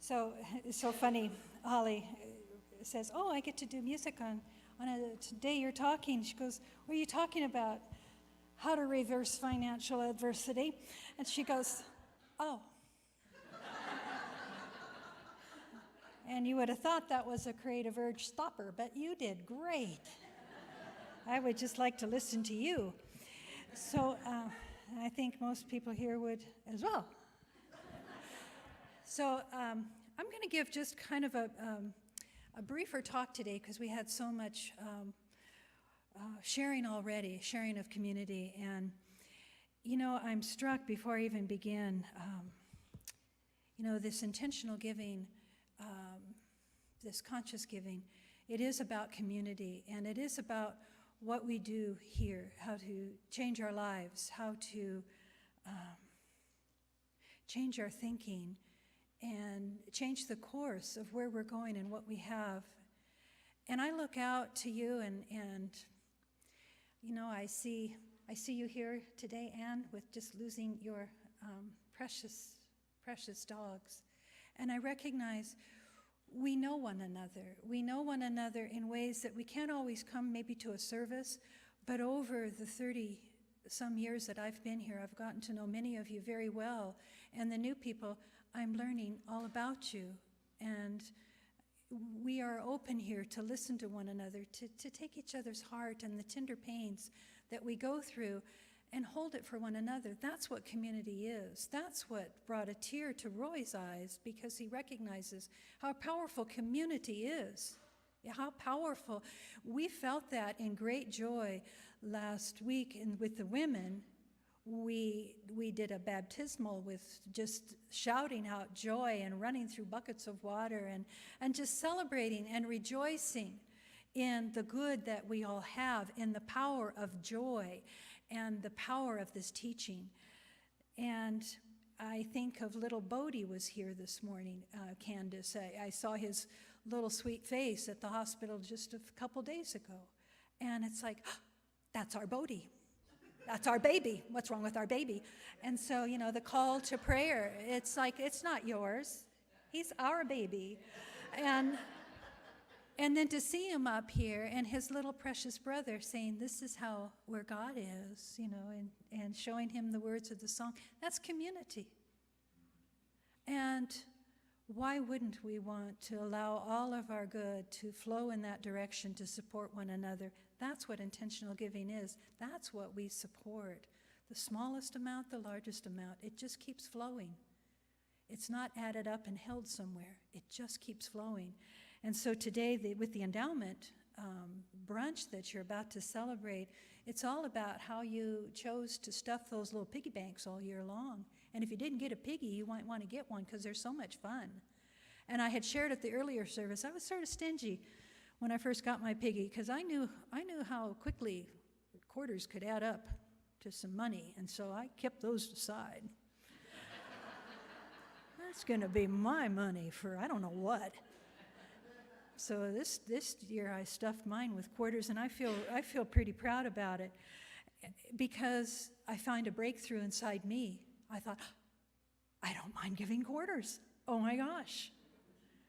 So it's so funny. Holly says, "Oh, I get to do music on a day you're talking." She goes, "What are you talking about?" "How to reverse financial adversity." And she goes, "Oh." And you would have thought that was a creative urge stopper, but you did great. I would just like to listen to you. So I think most people here would as well. So I'm going to give just kind of a briefer talk today because we had so much sharing already, sharing of community. And, I'm struck before I even begin, this intentional giving, this conscious giving, it is about community, and it is about what we do here, how to change our lives, how to change our thinking, and change the course of where we're going and what we have. And I look out to you, and I see you here today, Anne, with just losing your precious dogs. And I recognize we know one another. We know one another in ways that we can't always come maybe to a service, but over the 30-some years that I've been here, I've gotten to know many of you very well. And the new people, I'm learning all about you. And we are open here to listen to one another, to take each other's heart and the tender pains that we go through and hold it for one another. That's what community is. That's what brought a tear to Roy's eyes, because he recognizes how powerful community is. How powerful. We felt that in great joy last week with the women. We did a baptismal with just shouting out joy and running through buckets of water and just celebrating and rejoicing in the good that we all have, in the power of joy and the power of this teaching. And I think of little Bodie was here this morning, Candace. I saw his little sweet face at the hospital just a couple days ago. And it's like, that's our Bodie. That's our baby. What's wrong with our baby? And so, the call to prayer, it's like, it's not yours. He's our baby. And then to see him up here and his little precious brother saying, this is where God is, and showing him the words of the song, that's community. And why wouldn't we want to allow all of our good to flow in that direction to support one another? That's what intentional giving is. That's what we support. The smallest amount, the largest amount, it just keeps flowing. It's not added up and held somewhere. It just keeps flowing. And so today, with the endowment brunch that you're about to celebrate, it's all about how you chose to stuff those little piggy banks all year long. And if you didn't get a piggy, you might want to get one because they're so much fun. And I had shared at the earlier service, I was sort of stingy when I first got my piggy because I knew how quickly quarters could add up to some money. And so I kept those aside. That's going to be my money for I don't know what. So this year I stuffed mine with quarters, and I feel pretty proud about it because I find a breakthrough inside me. I thought, I don't mind giving quarters. Oh my gosh.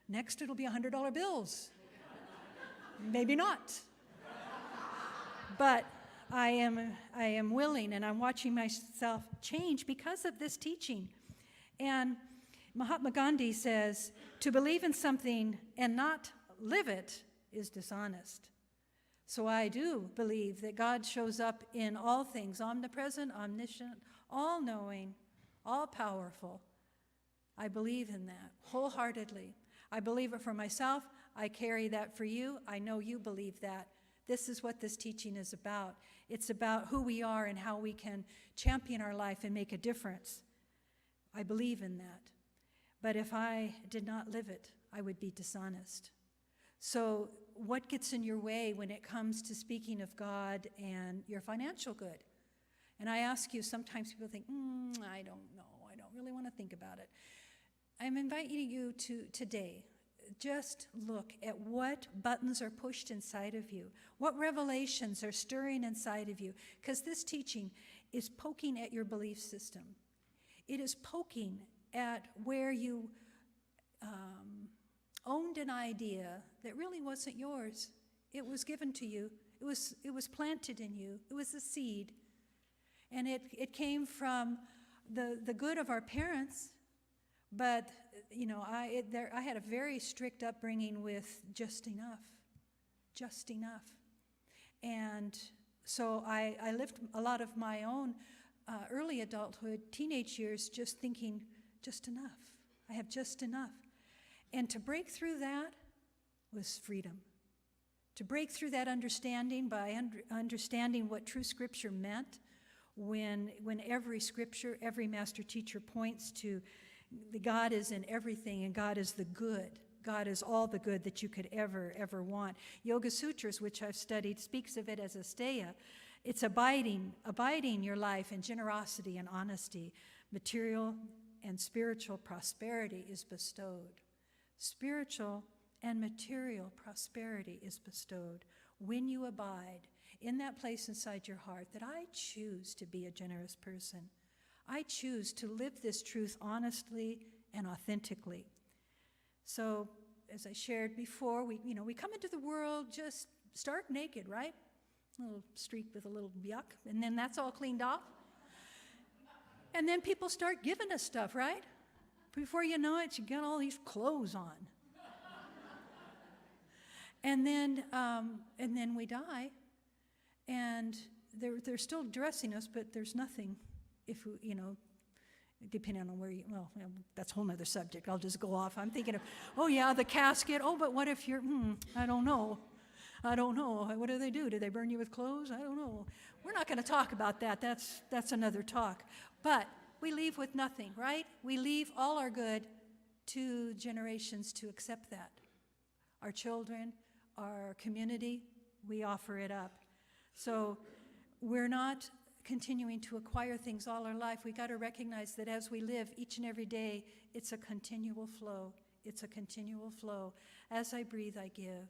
Next it'll be $100 bills. Maybe not. But I am willing, and I'm watching myself change because of this teaching. And Mahatma Gandhi says, to believe in something and not live it is dishonest. So I do believe that God shows up in all things, omnipresent, omniscient, all-knowing, all-powerful. I believe in that wholeheartedly. I believe it for myself. I carry that for you. I know you believe that. This is what this teaching is about. It's about who we are and how we can champion our life and make a difference. I believe in that. But if I did not live it, I would be dishonest. So what gets in your way when it comes to speaking of God and your financial good? And I ask you, sometimes people think, I don't know. I don't really want to think about it. I'm inviting you to today, just look at what buttons are pushed inside of you, what revelations are stirring inside of you, because this teaching is poking at your belief system. It is poking at where you owned an idea that really wasn't yours. It was given to you. It was planted in you. It was a seed. And it came from the good of our parents. But, I had a very strict upbringing with just enough. Just enough. And so I lived a lot of my own early adulthood, teenage years, just thinking, just enough. I have just enough. And to break through that was freedom. To break through that understanding by understanding what true Scripture meant, when every Scripture, every master teacher points to God is in everything, and God is the good. God is all the good that you could ever want. Yoga Sutras, which I've studied, speaks of it as asteya. It's abiding your life in generosity and honesty. Material and spiritual prosperity is bestowed. Spiritual and material prosperity is bestowed when you abide in that place inside your heart that I choose to be a generous person. I choose to live this truth honestly and authentically. So, as I shared before, we come into the world just stark naked, right? A little streak with a little yuck, and then that's all cleaned off. And then people start giving us stuff, right? Before you know it, you got all these clothes on. And then we die, and they're still dressing us, but there's nothing, depending on where that's a whole nother subject. I'll just go off. I'm thinking of, the casket. Oh, but what if you're, I don't know. What do they do? Do they burn you with clothes? I don't know. We're not going to talk about that. That's another talk. But we leave with nothing, right? We leave all our good to generations to accept that. Our children, our community, we offer it up. So we're not continuing to acquire things all our life. We got to recognize that as we live each and every day, it's a continual flow. It's a continual flow. As I breathe, I give.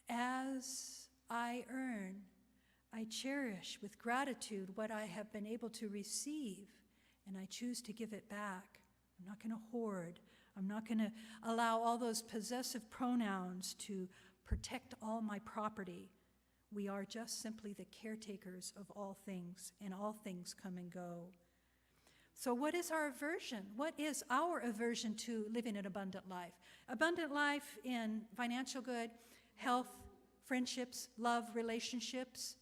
As I earn, I cherish with gratitude what I have been able to receive, and I choose to give it back. I'm not going to hoard. I'm not going to allow all those possessive pronouns to protect all my property. We are just simply the caretakers of all things, and all things come and go. So what is our aversion? What is our aversion to living an abundant life? Abundant life in financial good, health, friendships, love, relationships.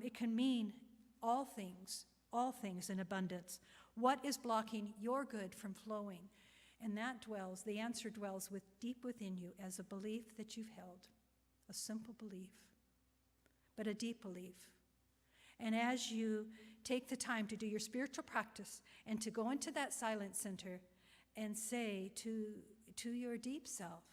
It can mean all things in abundance. What is blocking your good from flowing? And the answer dwells deep within you as a belief that you've held, a simple belief, but a deep belief. And as you take the time to do your spiritual practice and to go into that silent center and say to your deep self,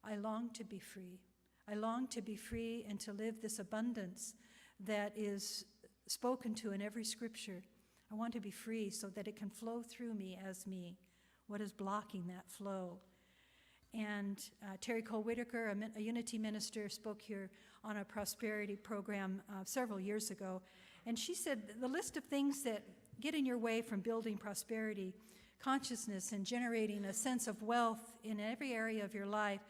I long to be free. I long to be free and to live this abundance that is spoken to in every Scripture. I want to be free so that it can flow through me as me. What is blocking that flow? And Terry Cole Whitaker, a Unity minister, spoke here on a prosperity program several years ago. And she said the list of things that get in your way from building prosperity consciousness and generating a sense of wealth in every area of your life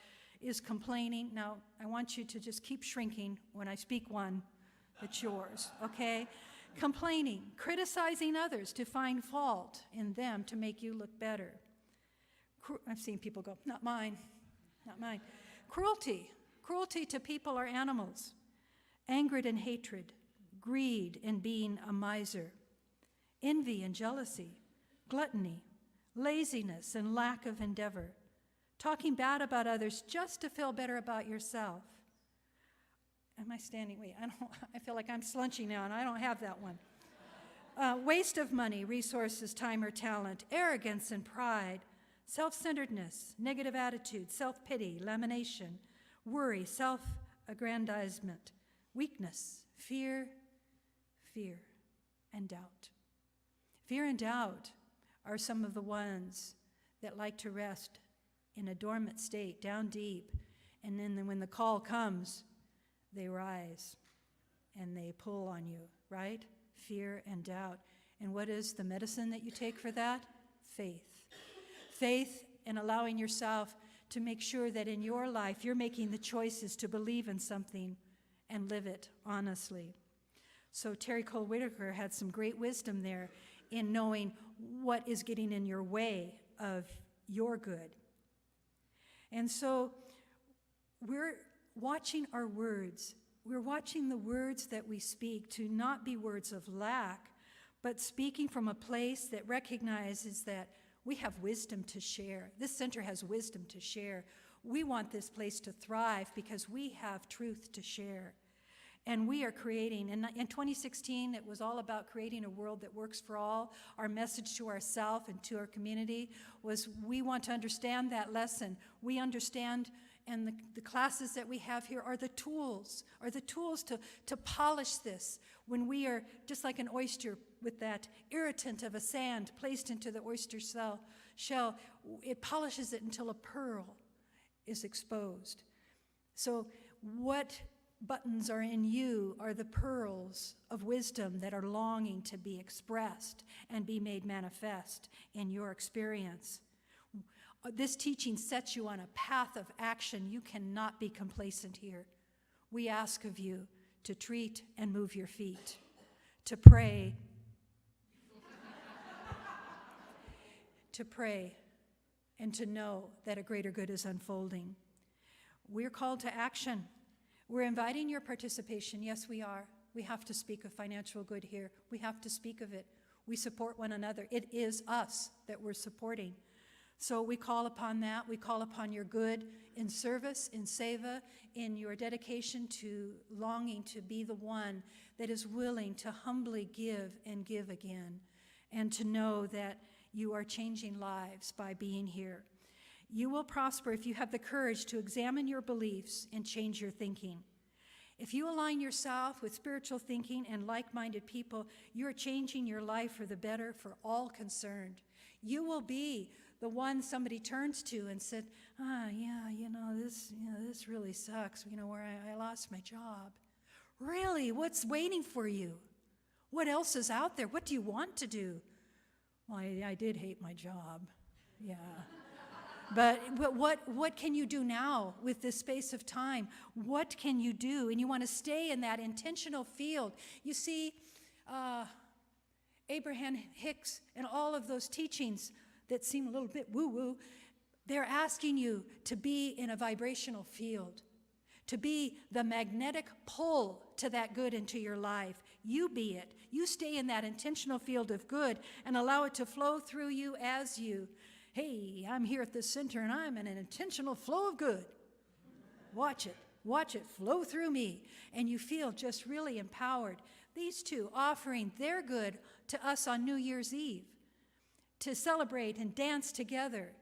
is complaining. Now, I want you to just keep shrinking when I speak one that's yours, okay? Complaining, criticizing others to find fault in them to make you look better. I've seen people go, not mine, not mine. Cruelty to people or animals. Anger and hatred, greed and being a miser. Envy and jealousy, gluttony, laziness and lack of endeavor. Talking bad about others just to feel better about yourself. Am I standing? Wait, I feel like I'm slunching now, and I don't have that one. Waste of money, resources, time, or talent. Arrogance and pride. Self-centeredness, negative attitude, self-pity, lamination, worry, self-aggrandizement, weakness, fear, and doubt. Fear and doubt are some of the ones that like to rest in a dormant state, down deep, and then when the call comes, they rise and they pull on you, right? Fear and doubt. And what is the medicine that you take for that? Faith. Faith and allowing yourself to make sure that in your life you're making the choices to believe in something and live it honestly. So Terry Cole Whitaker had some great wisdom there in knowing what is getting in your way of your good. And so we're watching our words. We're watching the words that we speak to not be words of lack, but speaking from a place that recognizes that we have wisdom to share. This center has wisdom to share. We want this place to thrive because we have truth to share. And we are creating, in 2016, it was all about creating a world that works for all. Our message to ourselves and to our community was we want to understand that lesson. We understand, and the classes that we have here are the tools to polish this. When we are just like an oyster with that irritant of a sand placed into the oyster shell, it polishes it until a pearl is exposed. So what buttons are in you are the pearls of wisdom that are longing to be expressed and be made manifest in your experience. This teaching sets you on a path of action. You cannot be complacent here. We ask of you to treat and move your feet, to pray, and to know that a greater good is unfolding. We're called to action. We're inviting your participation. Yes, we are. We have to speak of financial good here. We have to speak of it. We support one another. It is us that we're supporting. So we call upon that. We call upon your good in service, in seva, in your dedication to longing to be the one that is willing to humbly give and give again, and to know that you are changing lives by being here. You will prosper if you have the courage to examine your beliefs and change your thinking. If you align yourself with spiritual thinking and like-minded people, you are changing your life for the better for all concerned. You will be the one somebody turns to and said, this really sucks, where I lost my job. Really? What's waiting for you? What else is out there? What do you want to do? Well, I did hate my job. Yeah. But what can you do now with this space of time? What can you do? And you want to stay in that intentional field. You see, Abraham Hicks and all of those teachings that seem a little bit woo-woo, they're asking you to be in a vibrational field, to be the magnetic pull to that good into your life. You be it. You stay in that intentional field of good and allow it to flow through you as you. Hey, I'm here at this center and I'm in an intentional flow of good. Watch it flow through me. And you feel just really empowered. These two offering their good to us on New Year's Eve to celebrate and dance together.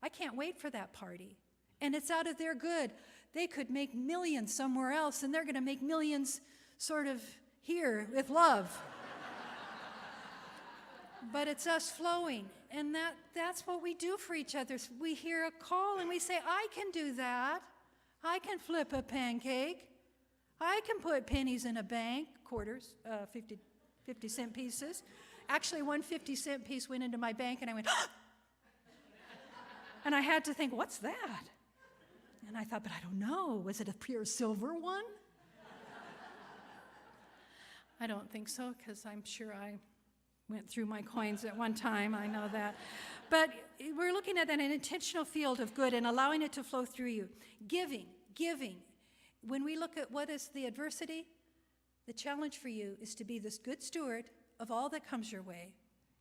I can't wait for that party. And it's out of their good. They could make millions somewhere else, and they're going to make millions sort of here with love. But it's us flowing, and that's what we do for each other. We hear a call, and we say, I can do that. I can flip a pancake. I can put pennies in a bank, quarters, 50-cent pieces. Actually, one 50-cent piece went into my bank, and I went, and I had to think, what's that? And I thought, but I don't know. Was it a pure silver one? I don't think so, because I'm sure I went through my coins at one time. I know that. But we're looking at an intentional field of good and allowing it to flow through you. Giving. When we look at what is the adversity, the challenge for you is to be this good steward of all that comes your way,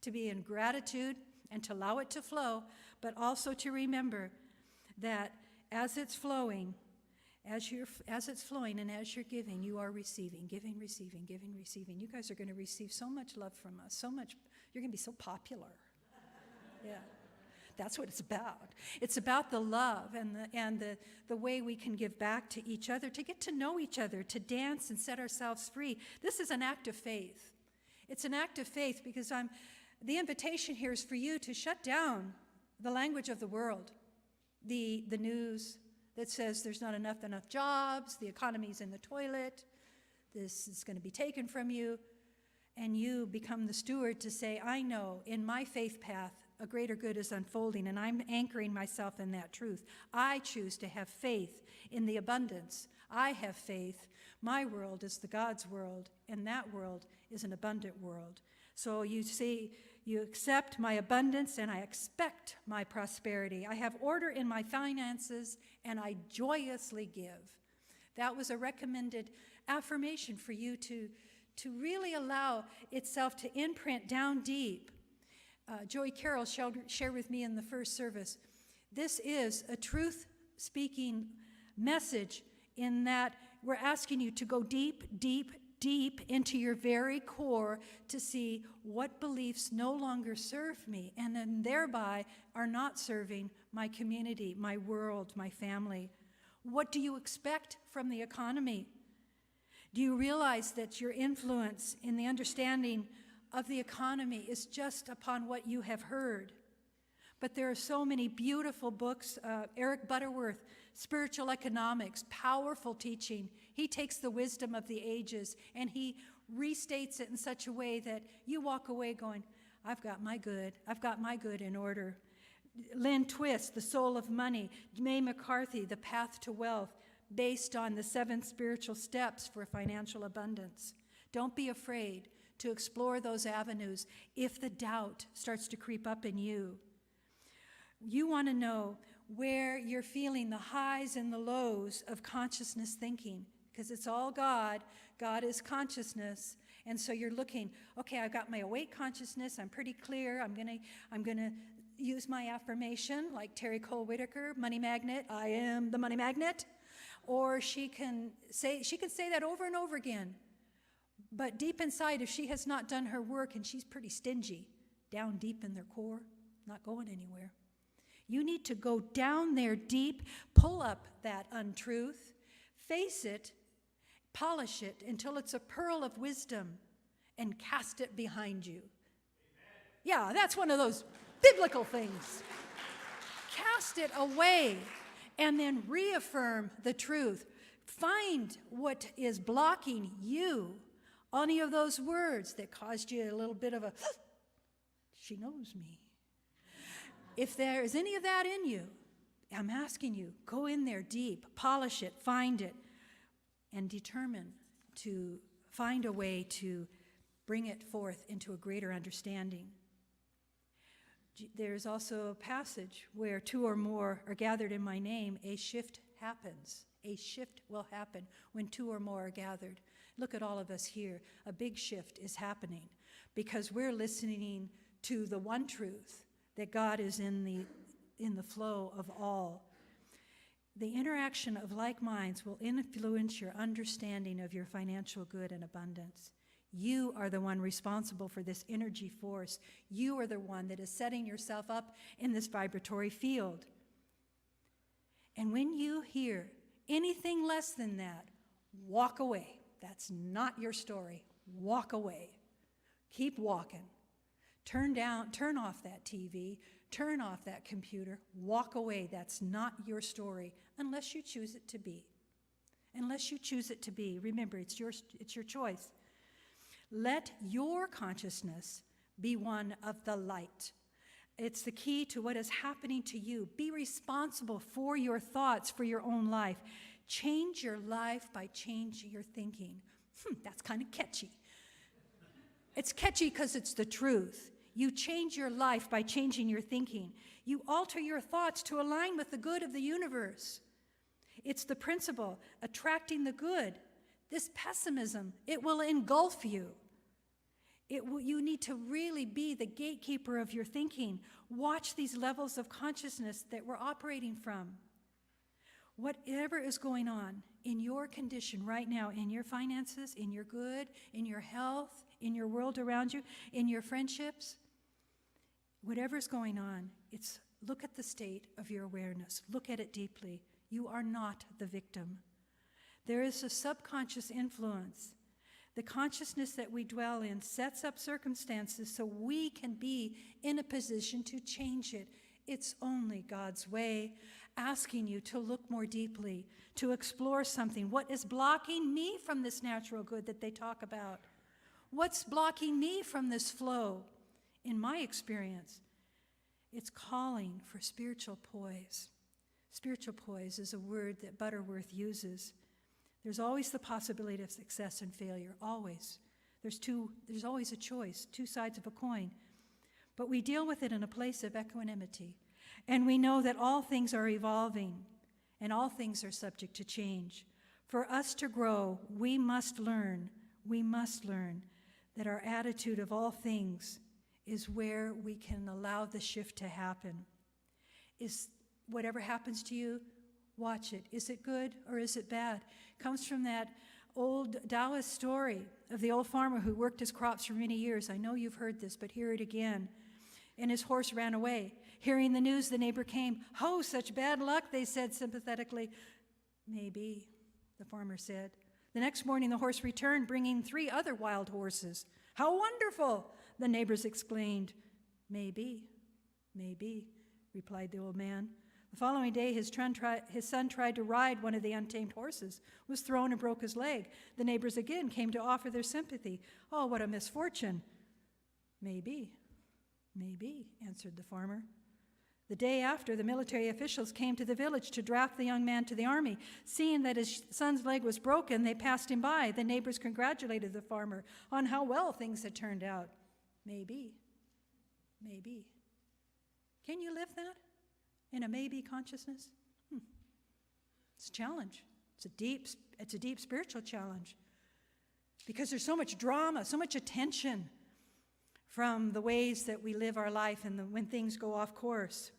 to be in gratitude and to allow it to flow, but also to remember that as it's flowing and as you're giving, you are receiving, giving, receiving. You guys are going to receive so much love from us, so much. You're going to be so popular. Yeah, that's what it's about. It's about the love and the way we can give back to each other, to get to know each other, to dance and set ourselves free. This is an act of faith. It's an act of faith because the invitation here is for you to shut down the language of the world, the news that says there's not enough jobs, the economy's in the toilet, this is going to be taken from you, and you become the steward to say, I know in my faith path a greater good is unfolding, and I'm anchoring myself in that truth. I choose to have faith in the abundance. I have faith. My world is the God's world, and that world is an abundant world. So you see, you accept my abundance, and I expect my prosperity. I have order in my finances, and I joyously give. That was a recommended affirmation for you to really allow itself to imprint down deep. Joey Carroll shared with me in the first service. This is a truth-speaking message in that we're asking you to go deep, deep, deep into your very core to see what beliefs no longer serve me and then thereby are not serving my community, my world, my family. What do you expect from the economy? Do you realize that your influence in the understanding of the economy is just upon what you have heard? But there are so many beautiful books. Eric Butterworth, Spiritual Economics, powerful teaching. He takes the wisdom of the ages and he restates it in such a way that you walk away going, I've got my good in order. Lynn Twist, The Soul of Money. May McCarthy, The Path to Wealth, based on the 7 spiritual steps for financial abundance. Don't be afraid to explore those avenues if the doubt starts to creep up in you. You want to know where you're feeling the highs and the lows of consciousness thinking, because it's all God. God is consciousness. And so you're looking, okay, I've got my awake consciousness. I'm pretty clear. I'm going to use my affirmation like Terry Cole Whitaker, money magnet. I am the money magnet. Or she can say that over and over again. But deep inside, if she has not done her work and she's pretty stingy, down deep in their core, not going anywhere. You need to go down there deep, pull up that untruth, face it, polish it until it's a pearl of wisdom, and cast it behind you. Amen. Yeah, that's one of those biblical things. Cast it away and then reaffirm the truth. Find what is blocking you. Any of those words that caused you a little bit of a, she knows me. If there is any of that in you, I'm asking you, go in there deep, polish it, find it, and determine to find a way to bring it forth into a greater understanding. There's also a passage where 2 or more are gathered in my name, a shift happens. A shift will happen when 2 or more are gathered. Look at all of us here. A big shift is happening because we're listening to the one truth that God is in the flow of all. The interaction of like minds will influence your understanding of your financial good and abundance. You are the one responsible for this energy force. You are the one that is setting yourself up in this vibratory field. And when you hear anything less than that, walk away. That's not your story. Walk away. Keep walking. Turn off that TV, turn off that computer, walk away. That's not your story unless you choose it to be. Unless you choose it to be. Remember, it's your choice. Let your consciousness be one of the light. It's the key to what is happening to you. Be responsible for your thoughts, for your own life. Change your life by changing your thinking. That's kind of catchy. It's catchy because it's the truth. You change your life by changing your thinking. You alter your thoughts to align with the good of the universe. It's the principle, attracting the good. This pessimism, it will engulf you. You need to really be the gatekeeper of your thinking. Watch these levels of consciousness that we're operating from. Whatever is going on in your condition right now, in your finances, in your good, in your health, in your world around you, in your friendships, whatever's going on, look at the state of your awareness. Look at it deeply. You are not the victim. There is a subconscious influence. The consciousness that we dwell in sets up circumstances so we can be in a position to change it. It's only God's way, asking you to look more deeply, to explore something. What is blocking me from this natural good that they talk about? What's blocking me from this flow? In my experience, It's calling for spiritual poise. Spiritual poise is a word that Butterworth uses. There's always the possibility of success and failure, always. There's always a choice, two sides of a coin. But we deal with it in a place of equanimity. And we know that all things are evolving and all things are subject to change. For us to grow, we must learn that our attitude of all things is where we can allow the shift to happen. Is whatever happens to you, watch it. Is it good or is it bad? Comes from that old Taoist story of the old farmer who worked his crops for many years. I know you've heard this, but hear it again. And his horse ran away. Hearing the news, the neighbor came. "Oh, such bad luck," they said sympathetically. "Maybe," the farmer said. The next morning, the horse returned, bringing 3 other wild horses. "How wonderful," the neighbors exclaimed. Maybe," replied the old man. The following day, his son tried to ride one of the untamed horses, was thrown and broke his leg. The neighbors again came to offer their sympathy. "Oh, what a misfortune." Maybe, answered the farmer. The day after, the military officials came to the village to draft the young man to the army. Seeing that his son's leg was broken, they passed him by. The neighbors congratulated the farmer on how well things had turned out. Maybe. Can you live that in a maybe consciousness? It's a challenge. It's a deep spiritual challenge because there's so much drama, so much attention from the ways that we live our life and when things go off course.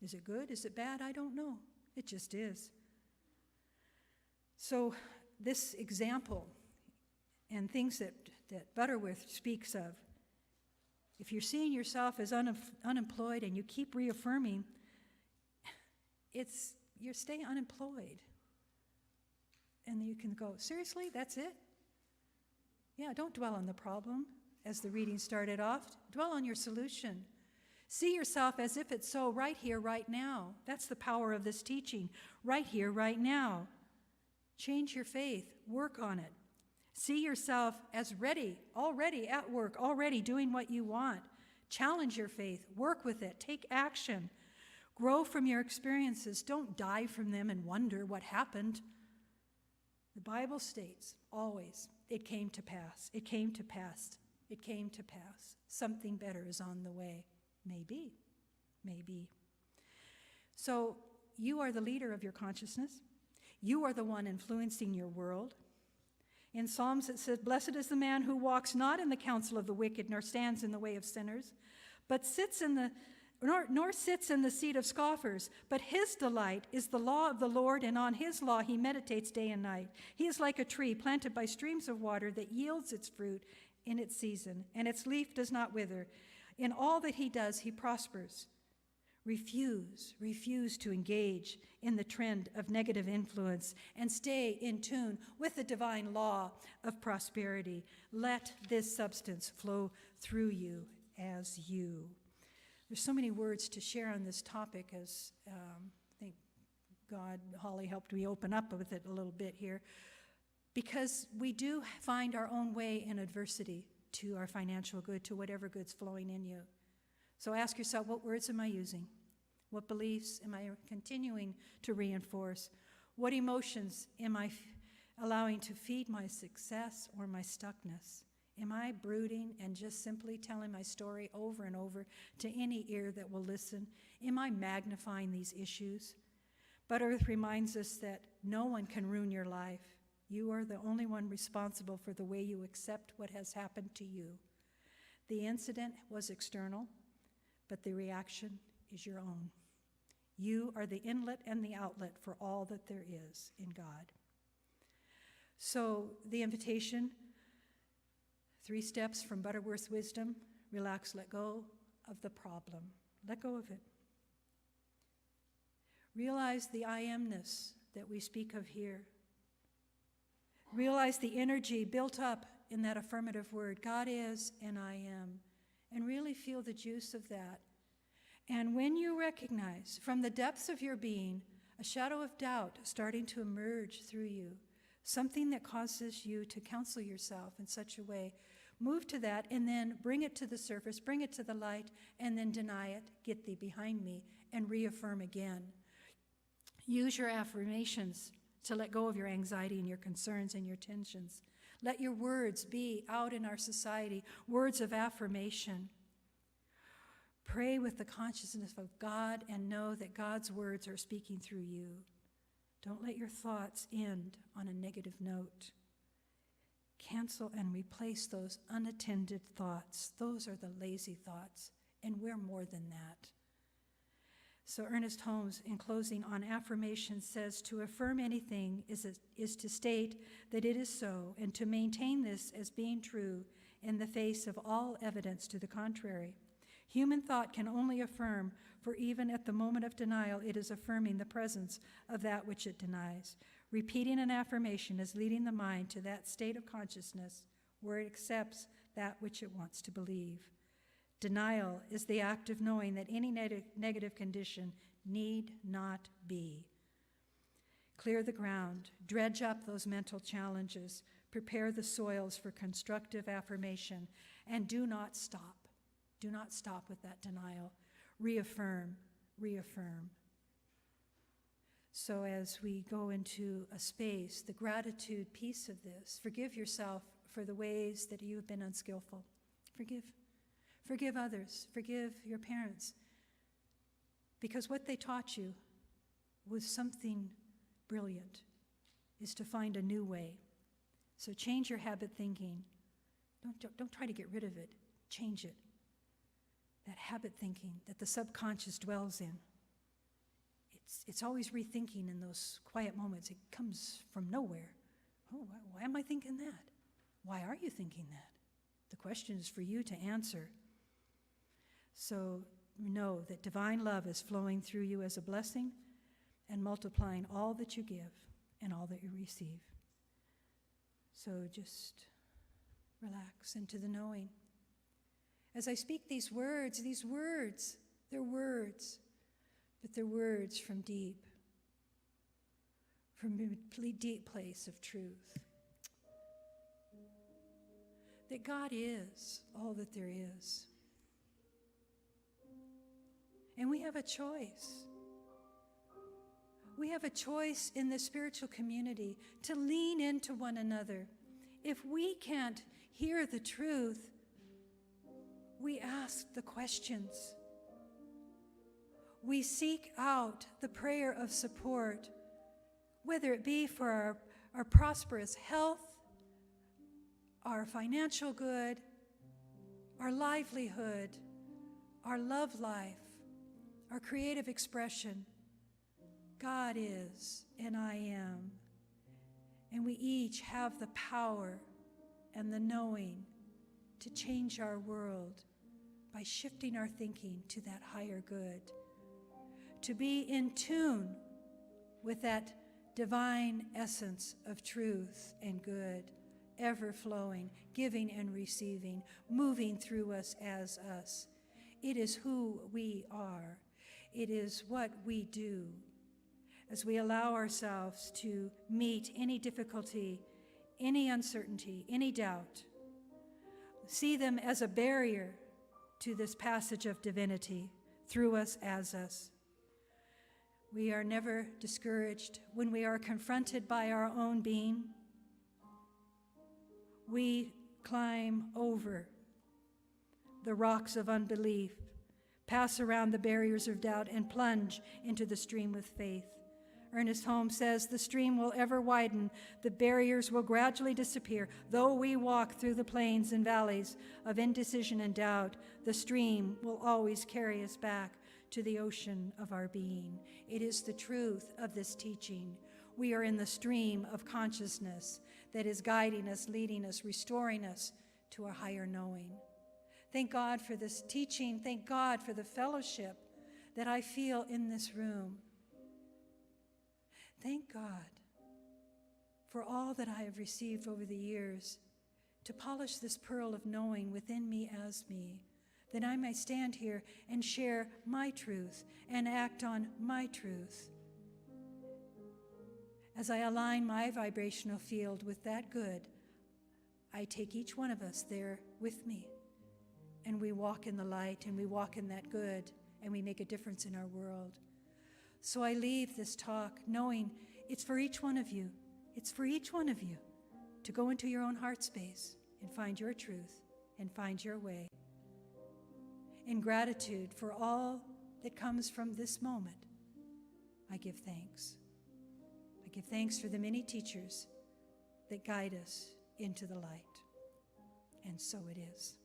Is it good? Is it bad? I don't know. It just is. So this example and things that Butterworth speaks of, if you're seeing yourself as unemployed and you keep reaffirming, you're staying unemployed. And you can go, seriously, that's it? Yeah, don't dwell on the problem. As the reading started off, dwell on your solution. See yourself as if it's so right here, right now. That's the power of this teaching. Right here, right now. Change your faith. Work on it. See yourself as ready, already at work, already doing what you want. Challenge your faith. Work with it. Take action. Grow from your experiences. Don't die from them and wonder what happened. The Bible states always, it came to pass. It came to pass. It came to pass. Something better is on the way. Maybe. So you are the leader of your consciousness. You are the one influencing your world. In Psalms it says, "Blessed is the man who walks not in the counsel of the wicked, nor stands in the way of sinners, but nor sits in the seat of scoffers. But his delight is the law of the Lord, and on his law he meditates day and night. He is like a tree planted by streams of water that yields its fruit in its season, and its leaf does not wither. In all that he does, he prospers." Refuse to engage in the trend of negative influence and stay in tune with the divine law of prosperity. Let this substance flow through you as you. There's so many words to share on this topic, as I think Holly helped me open up with it a little bit here, because we do find our own way in adversity to our financial good, to whatever good's flowing in you. So ask yourself, what words am I using? What beliefs am I continuing to reinforce? What emotions am I allowing to feed my success or my stuckness? Am I brooding and just simply telling my story over and over to any ear that will listen? Am I magnifying these issues? Butterworth reminds us that no one can ruin your life. You are the only one responsible for the way you accept what has happened to you. The incident was external, but the reaction is your own. You are the inlet and the outlet for all that there is in God. So the invitation, 3 steps from Butterworth's wisdom: relax, let go of the problem. Let go of it. Realize the I amness that we speak of here. Realize the energy built up in that affirmative word, God is and I am, and really feel the juice of that. And when you recognize from the depths of your being a shadow of doubt starting to emerge through you, something that causes you to counsel yourself in such a way, Move to that and then bring it to the surface, bring it to the light, and then deny it, get thee behind me, and reaffirm again. Use your affirmations to let go of your anxiety and your concerns and your tensions. Let your words be out in our society, words of affirmation. Pray with the consciousness of God and know that God's words are speaking through you. Don't let your thoughts end on a negative note. Cancel and replace those unattended thoughts. Those are the lazy thoughts, and we're more than that. So Ernest Holmes, in closing on affirmation, says to affirm anything is to state that it is so, and to maintain this as being true in the face of all evidence to the contrary. Human thought can only affirm, for even at the moment of denial, it is affirming the presence of that which it denies. Repeating an affirmation is leading the mind to that state of consciousness where it accepts that which it wants to believe. Denial is the act of knowing that any negative condition need not be. Clear the ground, dredge up those mental challenges, prepare the soils for constructive affirmation, and do not stop. Do not stop with that denial. Reaffirm, reaffirm. So as we go into a space, the gratitude piece of this, forgive yourself for the ways that you have been unskillful. Forgive. Forgive others. Forgive your parents. Because what they taught you was something brilliant, is to find a new way. So change your habit thinking. Don't try to get rid of it. Change it. That habit thinking that the subconscious dwells in. It's always rethinking in those quiet moments. It comes from nowhere. Oh, why am I thinking that? Why are you thinking that? The question is for you to answer. So know that divine love is flowing through you as a blessing and multiplying all that you give and all that you receive. So just relax into the knowing. As I speak these words, they're words, but they're words from a deep place of truth. That God is all that there is. And we have a choice. We have a choice in the spiritual community to lean into one another. If we can't hear the truth, we ask the questions. We seek out the prayer of support, whether it be for our prosperous health, our financial good, our livelihood, our love life, our creative expression. God is, and I am. And we each have the power and the knowing to change our world by shifting our thinking to that higher good, to be in tune with that divine essence of truth and good, ever flowing, giving and receiving, moving through us as us. It is who we are. It is what we do. As we allow ourselves to meet any difficulty, any uncertainty, any doubt, see them as a barrier to this passage of divinity through us as us. We are never discouraged when we are confronted by our own being. We climb over the rocks of unbelief, pass around the barriers of doubt, and plunge into the stream with faith. Ernest Holmes says, the stream will ever widen, the barriers will gradually disappear. Though we walk through the plains and valleys of indecision and doubt, the stream will always carry us back to the ocean of our being. It is the truth of this teaching. We are in the stream of consciousness that is guiding us, leading us, restoring us to a higher knowing. Thank God for this teaching. Thank God for the fellowship that I feel in this room. Thank God for all that I have received over the years to polish this pearl of knowing within me as me, that I may stand here and share my truth and act on my truth. As I align my vibrational field with that good, I take each one of us there with me. And we walk in the light, and we walk in that good, and we make a difference in our world. So I leave this talk knowing it's for each one of you. It's for each one of you to go into your own heart space and find your truth and find your way. In gratitude for all that comes from this moment, I give thanks. I give thanks for the many teachers that guide us into the light. And so it is.